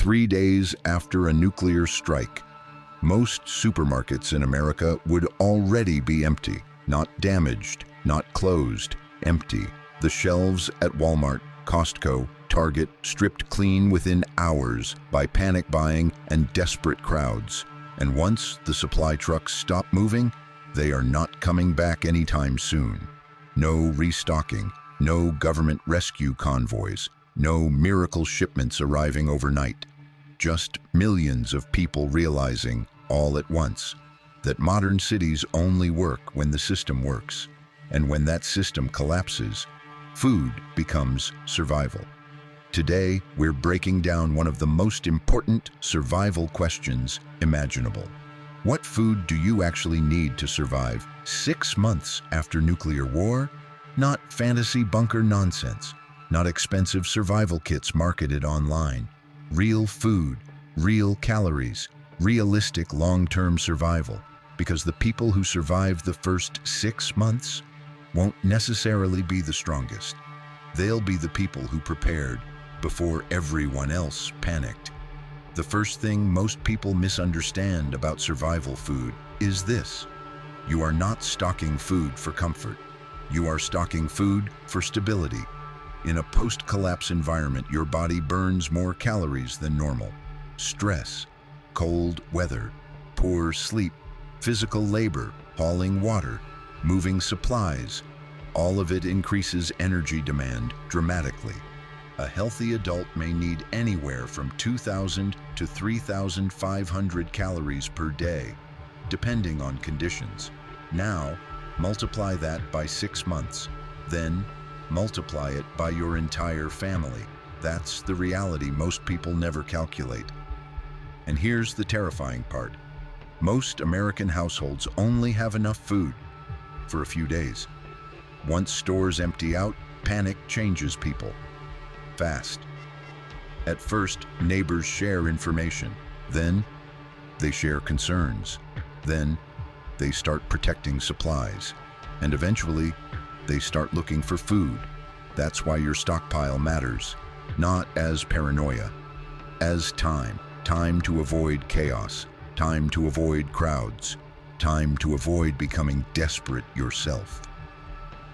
3 days after a nuclear strike. Most supermarkets in America would already be empty, not damaged, not closed, empty. The shelves at Walmart, Costco, Target stripped clean within hours by panic buying and desperate crowds. And once the supply trucks stop moving, they are not coming back anytime soon. No restocking, no government rescue convoys, no miracle shipments arriving overnight. Just millions of people realizing, all at once, that modern cities only work when the system works. And when that system collapses, food becomes survival. Today, we're breaking down one of the most important survival questions imaginable. What food do you actually need to survive 6 months after nuclear war? Not fantasy bunker nonsense, not expensive survival kits marketed online. Real food, real calories, realistic long-term survival. Because the people who survive the first 6 months won't necessarily be the strongest. They'll be the people who prepared before everyone else panicked. The first thing most people misunderstand about survival food is this: you are not stocking food for comfort. You are stocking food for stability. In a post-collapse environment, your body burns more calories than normal. Stress, cold weather, poor sleep, physical labor, hauling water, moving supplies, all of it increases energy demand dramatically. A healthy adult may need anywhere from 2,000 to 3,500 calories per day, depending on conditions. Now, multiply that by 6 months, then multiply it by your entire family. That's the reality most people never calculate. And here's the terrifying part. Most American households only have enough food for a few days. Once stores empty out, panic changes people fast. At first, neighbors share information. Then, they share concerns. Then, they start protecting supplies. And eventually, they start looking for food. That's why your stockpile matters. Not as paranoia, as time. Time to avoid chaos. Time to avoid crowds. Time to avoid becoming desperate yourself.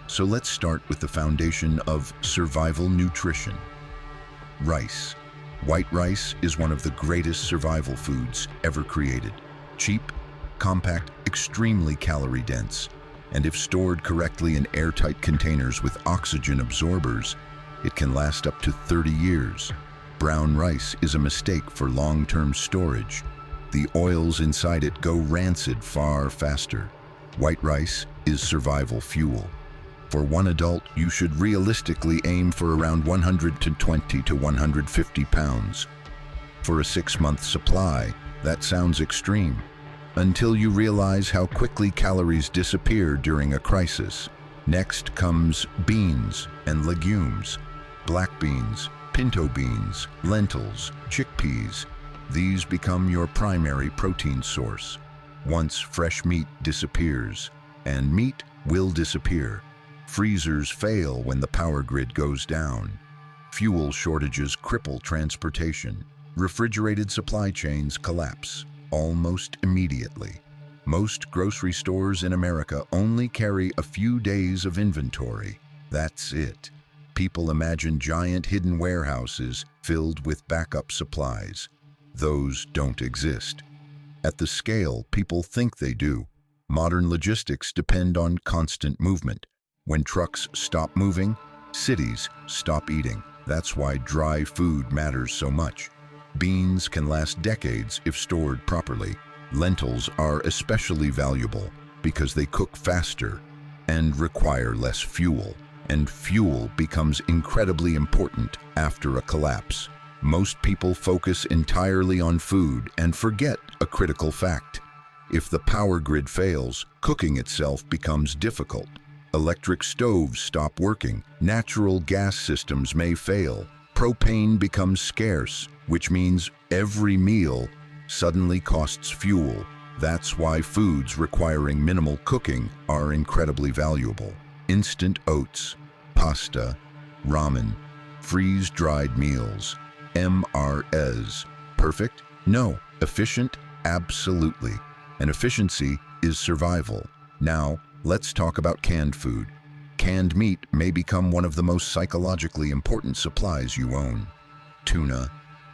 So let's start with the foundation of survival nutrition. Rice. White rice is one of the greatest survival foods ever created. Cheap, compact, extremely calorie-dense. And if stored correctly in airtight containers with oxygen absorbers, it can last up to 30 years. Brown rice is a mistake for long-term storage. The oils inside it go rancid far faster. White rice is survival fuel. For one adult, you should realistically aim for around 120 to 150 pounds. For a 6-month supply, that sounds extreme, until you realize how quickly calories disappear during a crisis. Next comes beans and legumes. Black beans, pinto beans, lentils, chickpeas. These become your primary protein source. Once fresh meat disappears, and meat will disappear. Freezers fail when the power grid goes down. Fuel shortages cripple transportation. Refrigerated supply chains collapse almost immediately. Most grocery stores in America only carry a few days of inventory. That's it. People imagine giant hidden warehouses filled with backup supplies. Those don't exist. At the scale people think they do, modern logistics depend on constant movement. When trucks stop moving, cities stop eating. That's why dry food matters so much. Beans can last decades if stored properly. Lentils are especially valuable because they cook faster and require less fuel. And fuel becomes incredibly important after a collapse. Most people focus entirely on food and forget a critical fact. If the power grid fails, cooking itself becomes difficult. Electric stoves stop working. Natural gas systems may fail. Propane becomes scarce, which means every meal suddenly costs fuel. That's why foods requiring minimal cooking are incredibly valuable. Instant oats, pasta, ramen, freeze-dried meals, MREs, Perfect? No. Efficient? Absolutely. And efficiency is survival. Now, let's talk about canned food. Canned meat may become one of the most psychologically important supplies you own. Tuna,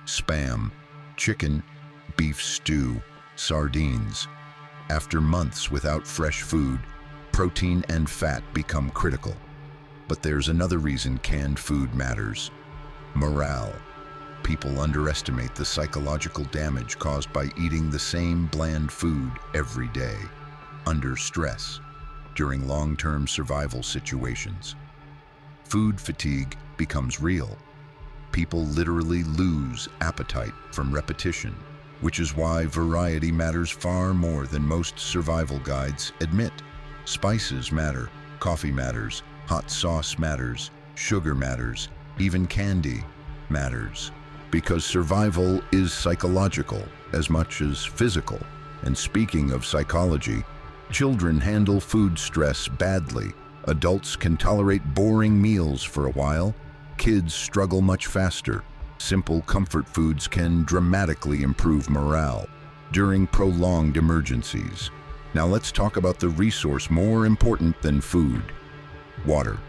Spam, chicken, beef stew, sardines. After months without fresh food, protein and fat become critical. But there's another reason canned food matters: morale. People underestimate the psychological damage caused by eating the same bland food every day, under stress, during long-term survival situations. Food fatigue becomes real. People literally lose appetite from repetition, which is why variety matters far more than most survival guides admit. Spices matter, coffee matters, hot sauce matters, sugar matters, even candy matters. Because survival is psychological as much as physical. And speaking of psychology, children handle food stress badly. Adults can tolerate boring meals for a while. Kids struggle much faster. Simple comfort foods can dramatically improve morale during prolonged emergencies. Now let's talk about the resource more important than food: water.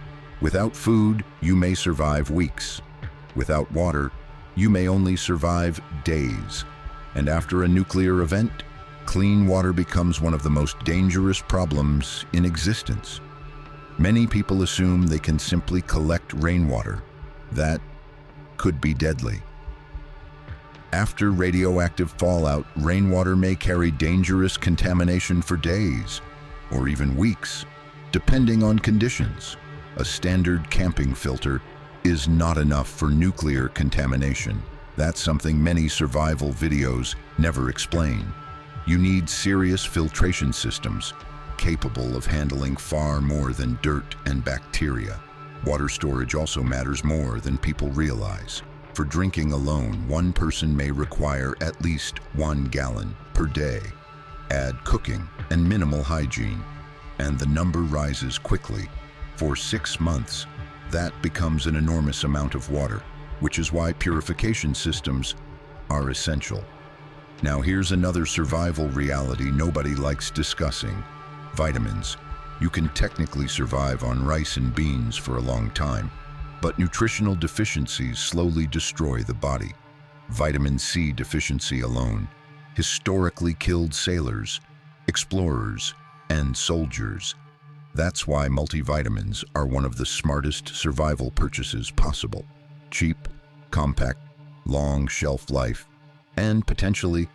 Without food, you may survive weeks. Without water, you may only survive days. And after a nuclear event, clean water becomes one of the most dangerous problems in existence. Many people assume they can simply collect rainwater. That could be deadly. After radioactive fallout, rainwater may carry dangerous contamination for days or even weeks, depending on conditions. A standard camping filter is not enough for nuclear contamination. That's something many survival videos never explain. You need serious filtration systems capable of handling far more than dirt and bacteria. Water storage also matters more than people realize. For drinking alone, one person may require at least 1 gallon per day. Add cooking and minimal hygiene, and the number rises quickly. For 6 months, that becomes an enormous amount of water, which is why purification systems are essential. Now here's another survival reality nobody likes discussing: vitamins. You can technically survive on rice and beans for a long time, but nutritional deficiencies slowly destroy the body. Vitamin C deficiency alone historically killed sailors, explorers, and soldiers. That's why multivitamins are one of the smartest survival purchases possible. Cheap, compact, long shelf life, and potentially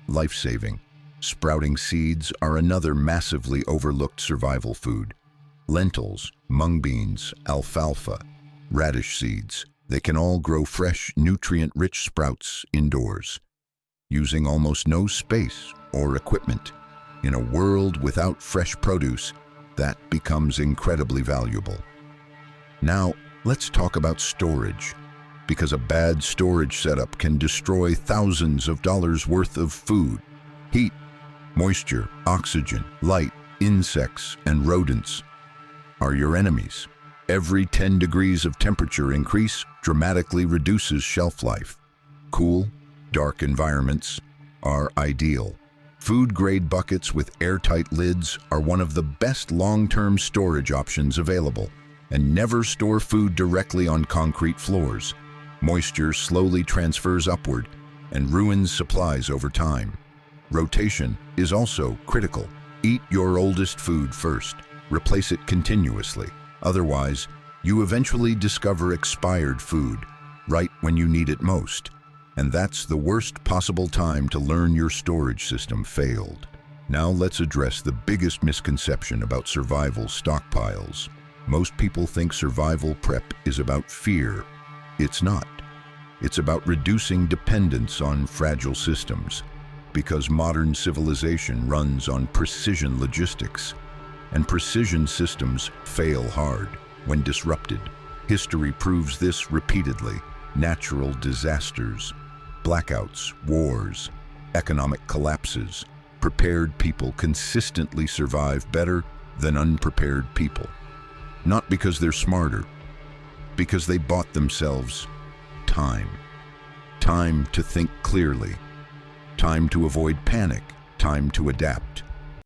life-saving. Sprouting seeds are another massively overlooked survival food. Lentils, mung beans, alfalfa, radish seeds. They can all grow fresh, nutrient-rich sprouts indoors, using almost no space or equipment. In a world without fresh produce, that becomes incredibly valuable. Now, let's talk about storage, because a bad storage setup can destroy thousands of dollars worth of food. Heat, moisture, oxygen, light, insects, and rodents are your enemies. Every 10 degrees of temperature increase dramatically reduces shelf life. Cool, dark environments are ideal. Food-grade buckets with airtight lids are one of the best long-term storage options available. And never store food directly on concrete floors. Moisture slowly transfers upward and ruins supplies over time. Rotation is also critical. Eat your oldest food first. Replace it continuously. Otherwise, you eventually discover expired food right when you need it most. And that's the worst possible time to learn your storage system failed. Now let's address the biggest misconception about survival stockpiles. Most people think survival prep is about fear. It's not. It's about reducing dependence on fragile systems, because modern civilization runs on precision logistics, and precision systems fail hard when disrupted. History proves this repeatedly. Natural disasters, blackouts, wars, economic collapses. Prepared people consistently survive better than unprepared people. Not because they're smarter, because they bought themselves time. Time to think clearly. Time to avoid panic. Time to adapt.